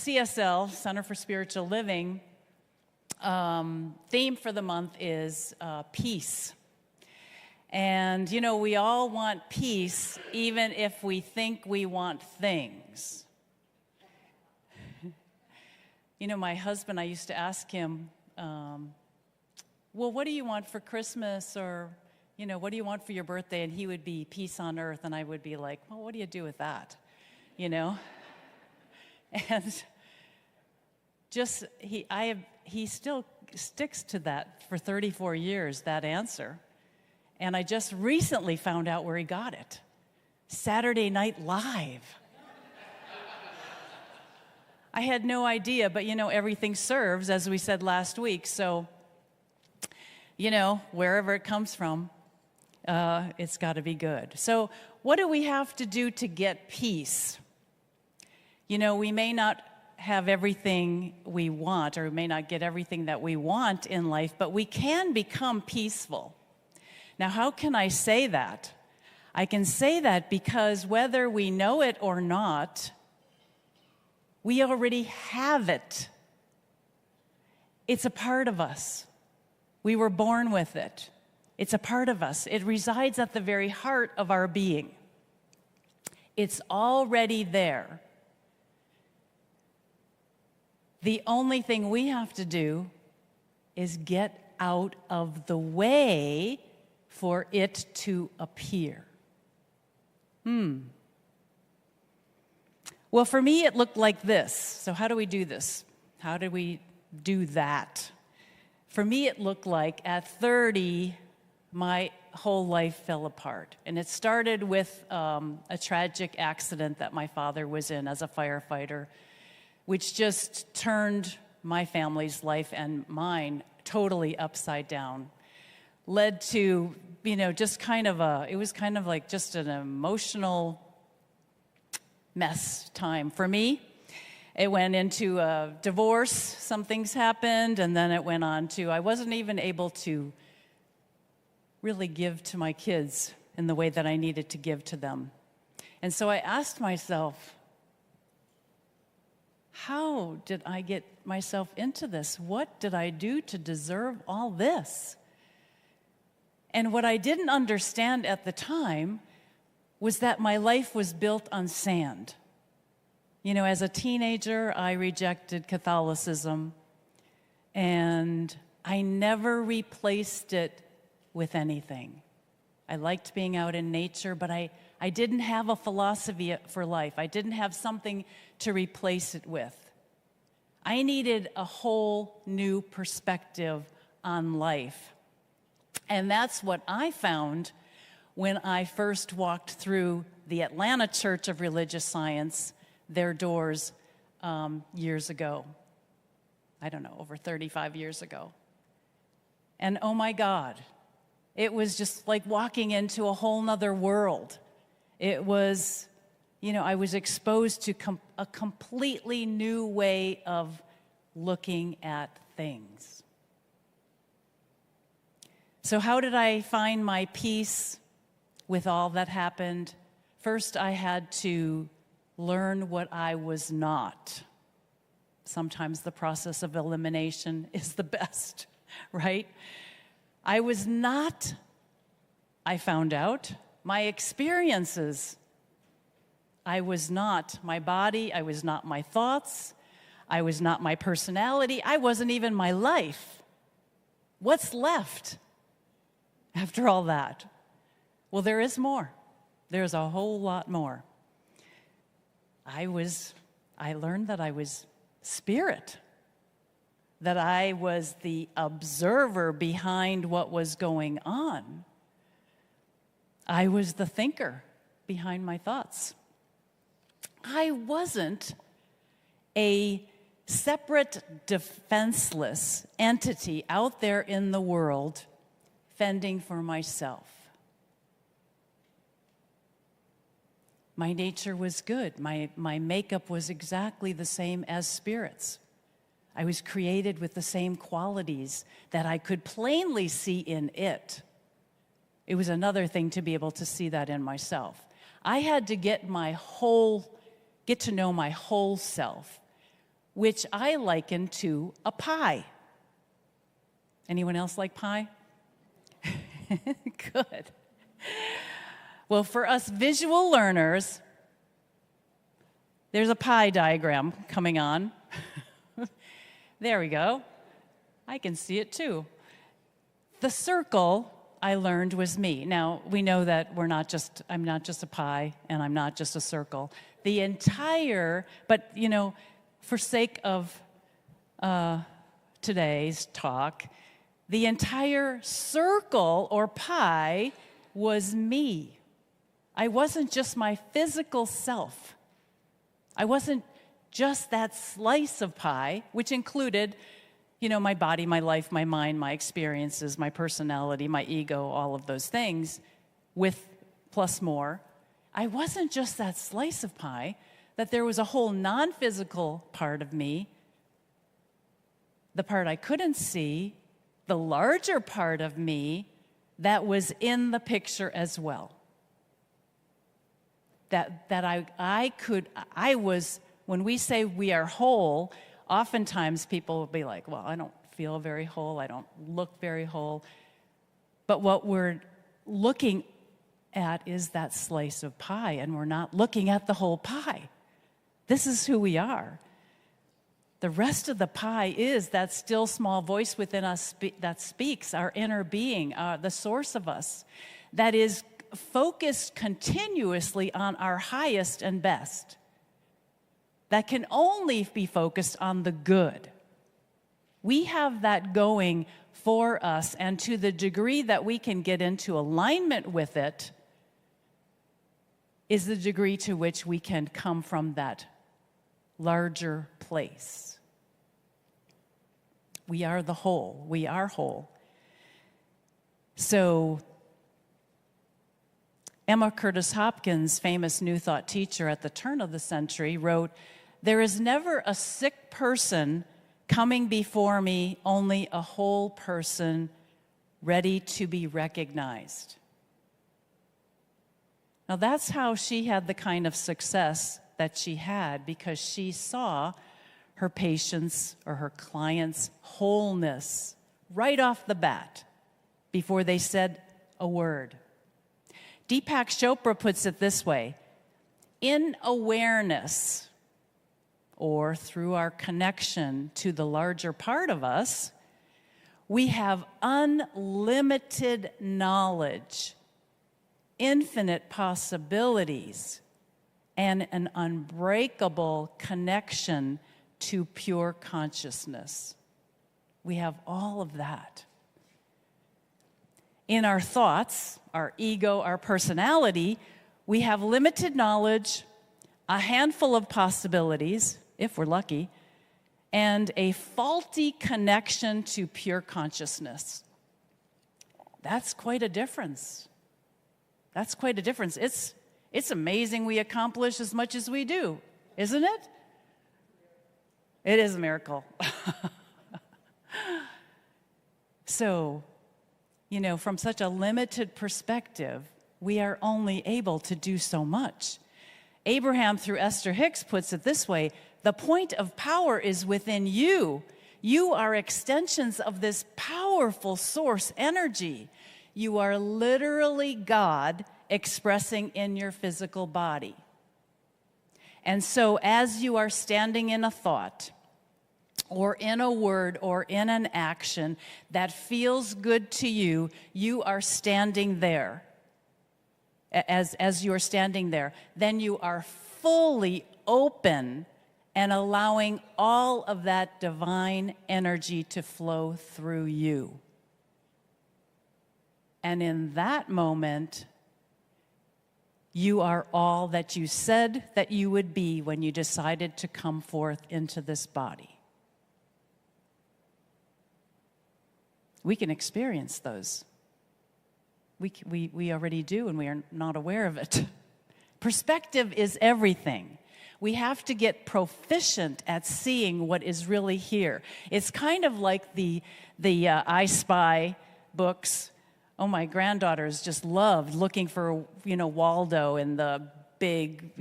CSL, Center for Spiritual Living, theme for the month is peace. And, you know, we all want peace, even if we think we want things. You know, my husband, I used to ask him, well, what do you want for Christmas? Or, you know, what do you want for your birthday? And he would be peace on earth. And I would be like, well, what do you do with that? You know? And just, he still sticks to that for 34 years, that answer. And I just recently found out where he got it. Saturday Night Live. I had no idea, but you know, everything serves, as we said last week. So, you know, wherever it comes from, it's got to be good. So what do we have to do to get peace? You know, we may not have everything we want, or we may not get everything that we want in life, but we can become peaceful. Now, how can I say that? I can say that because whether we know it or not, we already have it. It's a part of us. We were born with it. It's a part of us. It resides at the very heart of our being. It's already there. The only thing we have to do is get out of the way for it to appear. Well, for me, it looked like this. So how do we do this? How do we do that? For me, it looked like at 30, my whole life fell apart. And it started with a tragic accident that my father was in as a firefighter, which just turned my family's life and mine totally upside down. Led to, you know, just kind of it was kind of like just an emotional mess time for me. It went into a divorce, some things happened, and then it went on to, I wasn't even able to really give to my kids in the way that I needed to give to them. And so I asked myself, how did I get myself into this? What did I do to deserve all this? And what I didn't understand at the time was that my life was built on sand. You know, as a teenager, I rejected Catholicism, and I never replaced it with anything. I liked being out in nature, but I didn't have a philosophy for life. I didn't have something to replace it with. I needed a whole new perspective on life. And that's what I found when I first walked through the Atlanta Church of Religious Science, their doors years ago. I don't know, over 35 years ago. And oh my God, it was just like walking into a whole nother world. It was, you know, I was exposed to a completely new way of looking at things. So how did I find my peace with all that happened? First, I had to learn what I was not. Sometimes the process of elimination is the best, right? I was not, I found out, my experiences. I was not my body. I was not my thoughts. I was not my personality. I wasn't even my life. What's left after all that? Well, there is more. There's a whole lot more. I learned that I was spirit, that I was the observer behind what was going on. I was the thinker behind my thoughts. I wasn't a separate, defenseless entity out there in the world fending for myself. My nature was good. My makeup was exactly the same as spirit's. I was created with the same qualities that I could plainly see in it. It was another thing to be able to see that in myself. I had to get to know my whole self, which I liken to a pie. Anyone else like pie? Good. Well, for us visual learners, there's a pie diagram coming on. There we go. I can see it too. The circle, I learned, was me. Now, we know that I'm not just a pie and I'm not just a circle. The entire, but for sake of today's talk, the entire circle or pie was me. I wasn't just my physical self. I wasn't just that slice of pie, which included, my body, my life, my mind, my experiences, my personality, my ego, all of those things, with plus more. I wasn't just that slice of pie, that there was a whole non-physical part of me, the part I couldn't see, the larger part of me that was in the picture as well. When we say we are whole, oftentimes people will be like, well, I don't feel very whole, I don't look very whole. But what we're looking at is that slice of pie, and we're not looking at the whole pie. This is who we are. The rest of the pie is that still small voice within us that speaks, our inner being, the source of us, that is focused continuously on our highest and best, that can only be focused on the good. We have that going for us, and to the degree that we can get into alignment with it is the degree to which we can come from that larger place. We are the whole. We are whole. So, Emma Curtis Hopkins, famous New Thought teacher at the turn of the century, wrote, "There is never a sick person coming before me, only a whole person ready to be recognized." Now that's how she had the kind of success that she had, because she saw her patients or her clients' wholeness right off the bat before they said a word. Deepak Chopra puts it this way: in awareness, or through our connection to the larger part of us, we have unlimited knowledge, infinite possibilities, and an unbreakable connection to pure consciousness. We have all of that. In our thoughts, our ego, our personality, we have limited knowledge, a handful of possibilities, if we're lucky, and a faulty connection to pure consciousness. That's quite a difference. That's quite a difference. It's amazing we accomplish as much as we do, isn't it? It is a miracle. So, from such a limited perspective, we are only able to do so much. Abraham, through Esther Hicks, puts it this way: the point of power is within you. You are extensions of this powerful source energy. You are literally God expressing in your physical body. And so as you are standing in a thought, or in a word, or in an action that feels good to you, you are standing there. As you are standing there, then you are fully open and allowing all of that divine energy to flow through you. And in that moment, you are all that you said that you would be when you decided to come forth into this body. We can experience those. We already do, and we are not aware of it. Perspective is everything. We have to get proficient at seeing what is really here. It's kind of like the I Spy books. Oh, my granddaughters just loved looking for, Waldo and the big,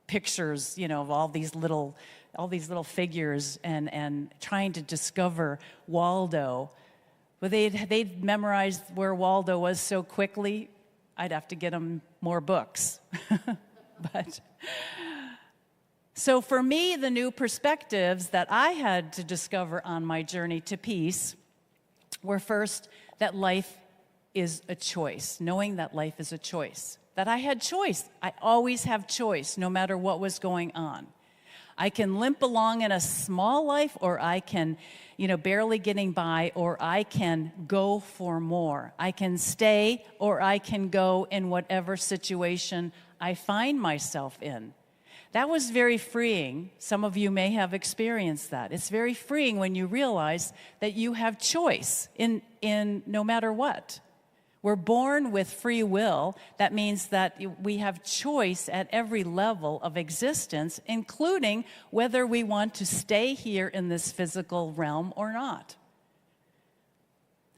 pictures, of all these little all these little figures and trying to discover Waldo. But they'd memorized where Waldo was so quickly, I'd have to get them more books. So for me, the new perspectives that I had to discover on my journey to peace were first that life is a choice, knowing that life is a choice, that I had choice. I always have choice, no matter what was going on. I can limp along in a small life, or I can, barely getting by, or I can go for more. I can stay, or I can go in whatever situation I find myself in. That was very freeing. Some of you may have experienced that. It's very freeing when you realize that you have choice in no matter what. We're born with free will. That means that we have choice at every level of existence, including whether we want to stay here in this physical realm or not.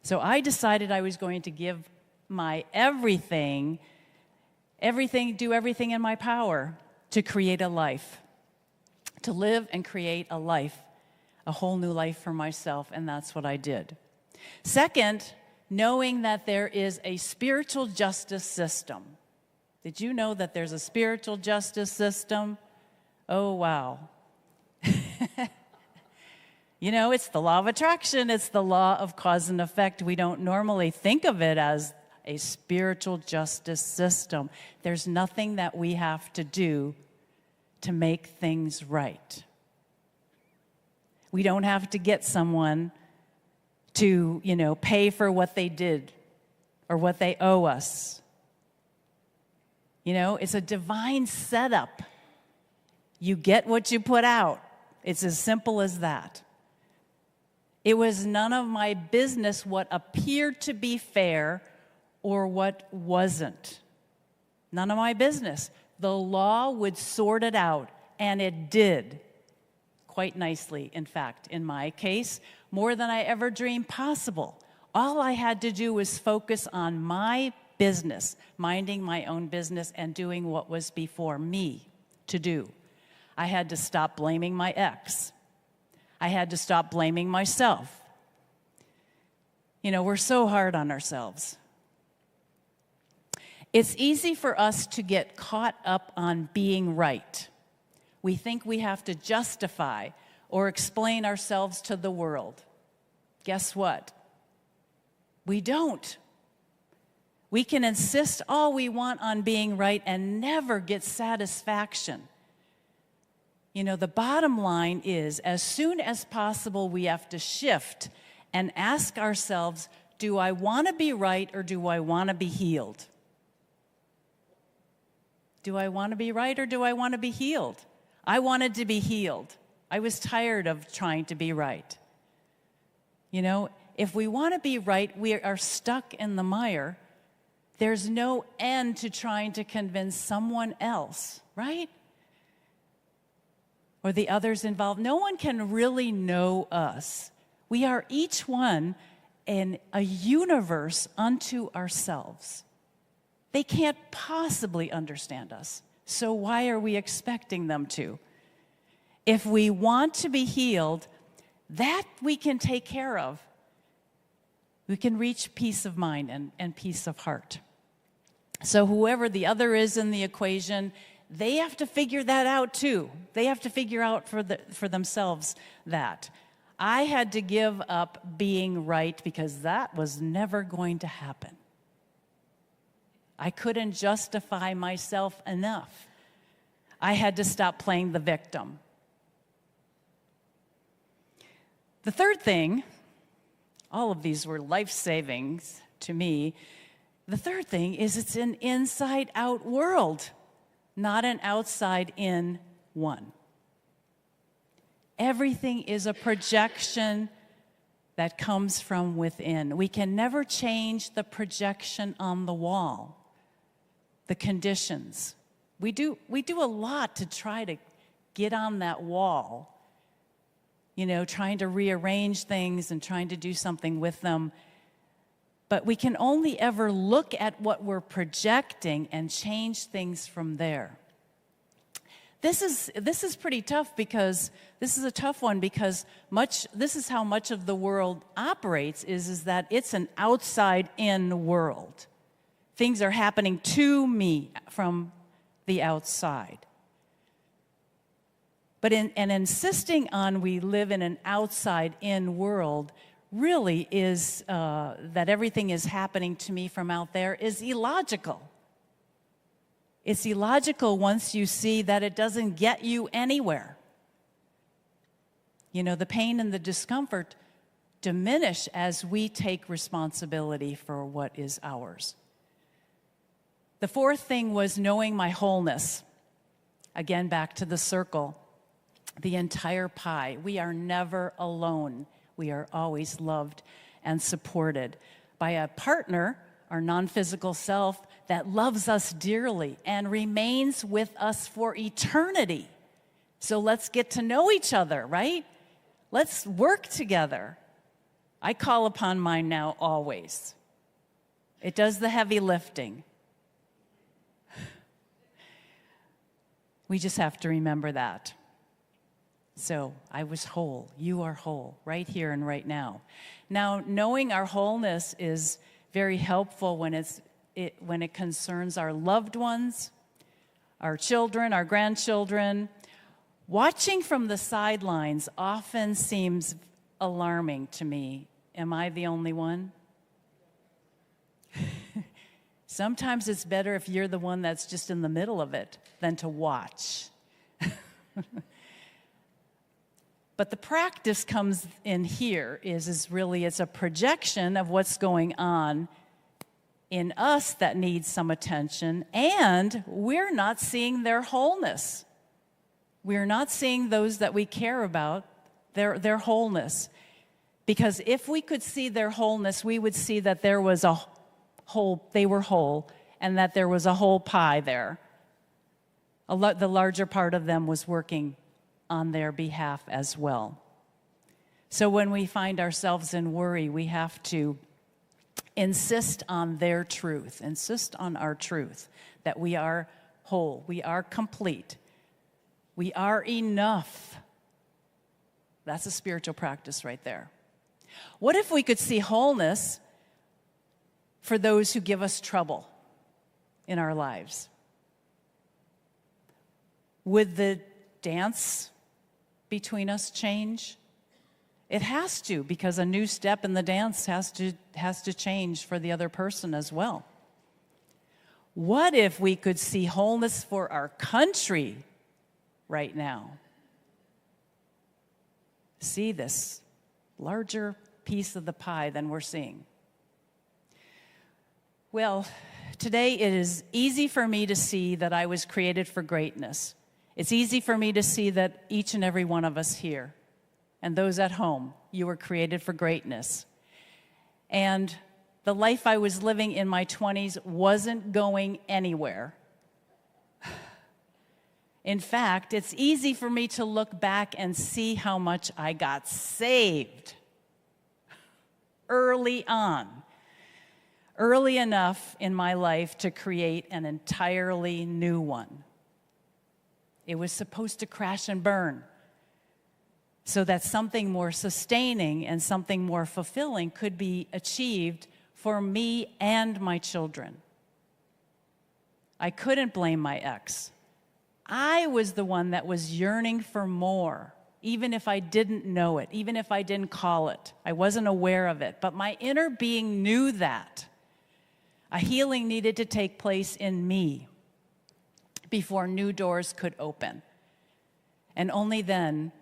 So I decided I was going to give my everything, do everything in my power to create a life, to live and create a life, a whole new life for myself, and that's what I did. Second, knowing that there is a spiritual justice system. Did you know that there's a spiritual justice system? Oh, wow. It's the law of attraction. It's the law of cause and effect. We don't normally think of it as a spiritual justice system. There's nothing that we have to do to make things right. We don't have to get someone to, pay for what they did or what they owe us. It's a divine setup. You get what you put out. It's as simple as that. It was none of my business what appeared to be fair or what wasn't. None of my business. The law would sort it out, and it did. Quite nicely, in fact, in my case, more than I ever dreamed possible. All I had to do was focus on my business, minding my own business and doing what was before me to do. I had to stop blaming my ex. I had to stop blaming myself. We're so hard on ourselves. It's easy for us to get caught up on being right. We think we have to justify or explain ourselves to the world. Guess what? We don't. We can insist all we want on being right and never get satisfaction. The bottom line is, as soon as possible, we have to shift and ask ourselves, do I want to be right or do I want to be healed? Do I want to be right or do I want to be healed? I wanted to be healed. I was tired of trying to be right. If we want to be right, we are stuck in the mire. There's no end to trying to convince someone else, right? Or the others involved. No one can really know us. We are each one in a universe unto ourselves. They can't possibly understand us. So why are we expecting them to? If we want to be healed, that we can take care of. We can reach peace of mind and peace of heart. So whoever the other is in the equation, they have to figure that out too. They have to figure out for themselves that. I had to give up being right because that was never going to happen. I couldn't justify myself enough. I had to stop playing the victim. The third thing, all of these were life savings to me. The third thing is it's an inside-out world, not an outside-in one. Everything is a projection that comes from within. We can never change the projection on the wall, the conditions. We do a lot to try to get on that wall, trying to rearrange things and trying to do something with them. But we can only ever look at what we're projecting and change things from there. This is pretty tough, because this is a tough one, because this is how much of the world operates, is that it's an outside-in world. Things are happening to me from the outside. But insisting on we live in an outside-in world really is that everything is happening to me from out there is illogical. It's illogical once you see that it doesn't get you anywhere. You know, the pain and the discomfort diminish as we take responsibility for what is ours. The fourth thing was knowing my wholeness. Again, back to the circle, the entire pie. We are never alone. We are always loved and supported by a partner, our non-physical self, that loves us dearly and remains with us for eternity. So let's get to know each other, right? Let's work together. I call upon mine now always. It does the heavy lifting. We just have to remember that. So I was whole. You are whole, right here and right now. Now, knowing our wholeness is very helpful when it concerns our loved ones, our children, our grandchildren. Watching from the sidelines often seems alarming to me. Am I the only one? Sometimes it's better if you're the one that's just in the middle of it than to watch. But the practice comes in here is really it's a projection of what's going on in us that needs some attention, and we're not seeing their wholeness. We're not seeing those that we care about, their wholeness. Because if we could see their wholeness, we would see that there was a whole, they were whole, and that there was a whole pie there. The larger part of them was working on their behalf as well. So when we find ourselves in worry, we have to insist on their truth, insist on our truth, that we are whole, we are complete, we are enough. That's a spiritual practice right there. What if we could see wholeness for those who give us trouble in our lives? Would the dance between us change? It has to, because a new step in the dance has to change for the other person as well. What if we could see wholeness for our country right now? See this larger piece of the pie than we're seeing. Well, today it is easy for me to see that I was created for greatness. It's easy for me to see that each and every one of us here and those at home, you were created for greatness. And the life I was living in my 20s wasn't going anywhere. In fact, it's easy for me to look back and see how much I got saved early on, early enough in my life to create an entirely new one. It was supposed to crash and burn so that something more sustaining and something more fulfilling could be achieved for me and my children. I couldn't blame my ex. I was the one that was yearning for more, even if I didn't know it, even if I didn't call it. I wasn't aware of it, but my inner being knew that. A healing needed to take place in me before new doors could open. And only then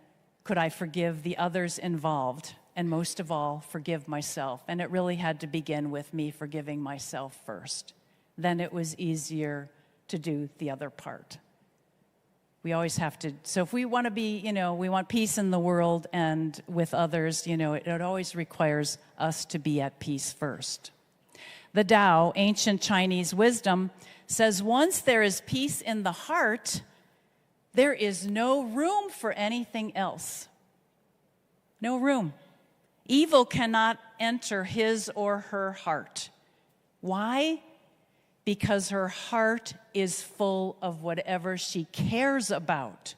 could I forgive the others involved, and most of all, forgive myself. And it really had to begin with me forgiving myself first. Then it was easier to do the other part. We always have to, so if we want to be, we want peace in the world and with others, it always requires us to be at peace first. The Tao, ancient Chinese wisdom, says once there is peace in the heart, there is no room for anything else. No room. Evil cannot enter his or her heart. Why? because her heart is full of whatever she cares about.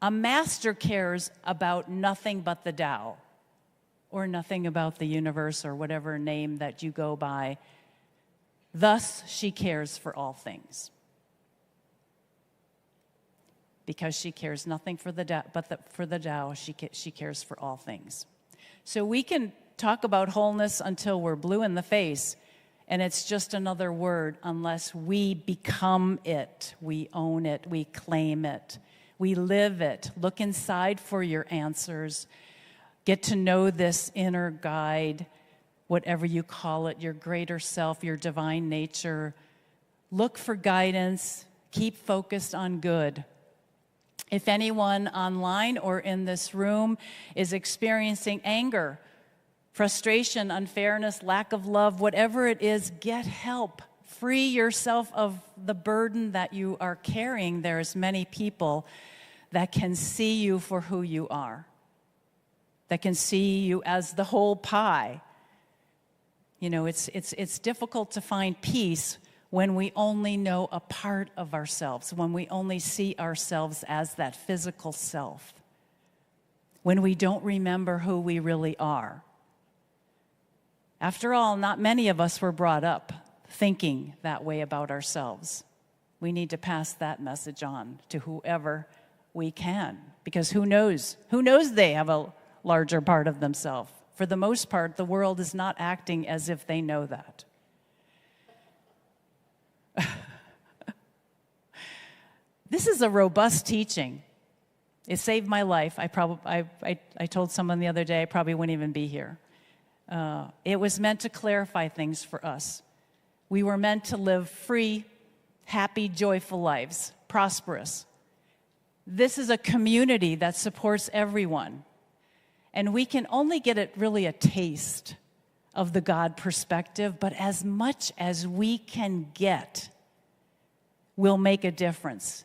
A master cares about nothing but the Tao, or nothing about the universe, or whatever name that you go by. Thus, she cares for all things. Because she cares nothing for the Tao, for the Tao, she cares for all things. So we can talk about wholeness until we're blue in the face, and it's just another word unless we become it, we own it, we claim it, we live it. Look inside for your answers. Get to know this inner guide, whatever you call it, your greater self, your divine nature. Look for guidance. Keep focused on good. If anyone online or in this room is experiencing anger, frustration, unfairness, lack of love, whatever it is, get help. Free yourself of the burden that you are carrying. There's many people that can see you for who you are, that can see you as the whole pie. You know, it's difficult to find peace when we only know a part of ourselves, when we only see ourselves as that physical self, when we don't remember who we really are. After all, not many of us were brought up thinking that way about ourselves. We need to pass that message on to whoever we can, because who knows? Who knows they have a larger part of themselves? For the most part, the world is not acting as if they know that. This is a robust teaching. It saved my life. I told someone the other day I probably wouldn't even be here. It was meant to clarify things for us. We were meant to live free, happy, joyful lives, prosperous. This is a community that supports everyone. And we can only get a taste of the God perspective, but as much as we can get will make a difference.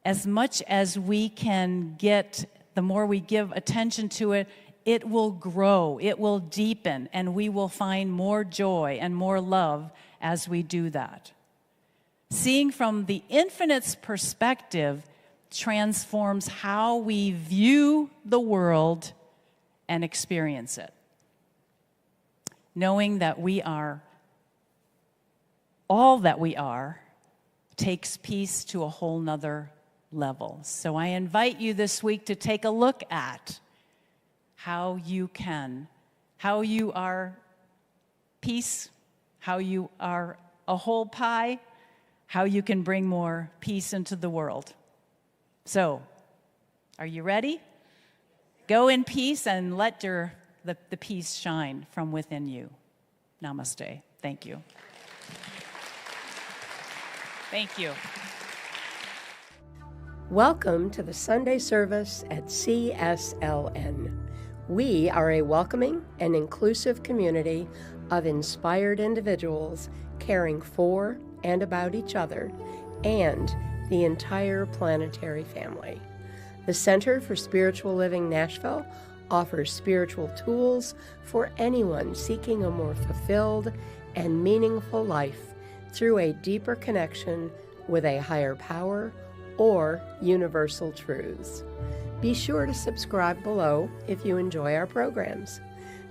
As much as we can get, the more we give attention to it, it will grow, it will deepen, and we will find more joy and more love as we do that. Seeing from the infinite's perspective transforms how we view the world and experience it. Knowing that we are all that we are takes peace to a whole nother level. So I invite you this week to take a look at how you are peace, how you are a whole pie, how you can bring more peace into the world. So, are you ready? Go in peace and let the peace shine from within you. Namaste. Thank you. Thank you. Welcome to the Sunday service at CSLN. We are a welcoming and inclusive community of inspired individuals caring for and about each other and the entire planetary family. The Center for Spiritual Living Nashville offers spiritual tools for anyone seeking a more fulfilled and meaningful life through a deeper connection with a higher power or universal truths. Be sure to subscribe below if you enjoy our programs.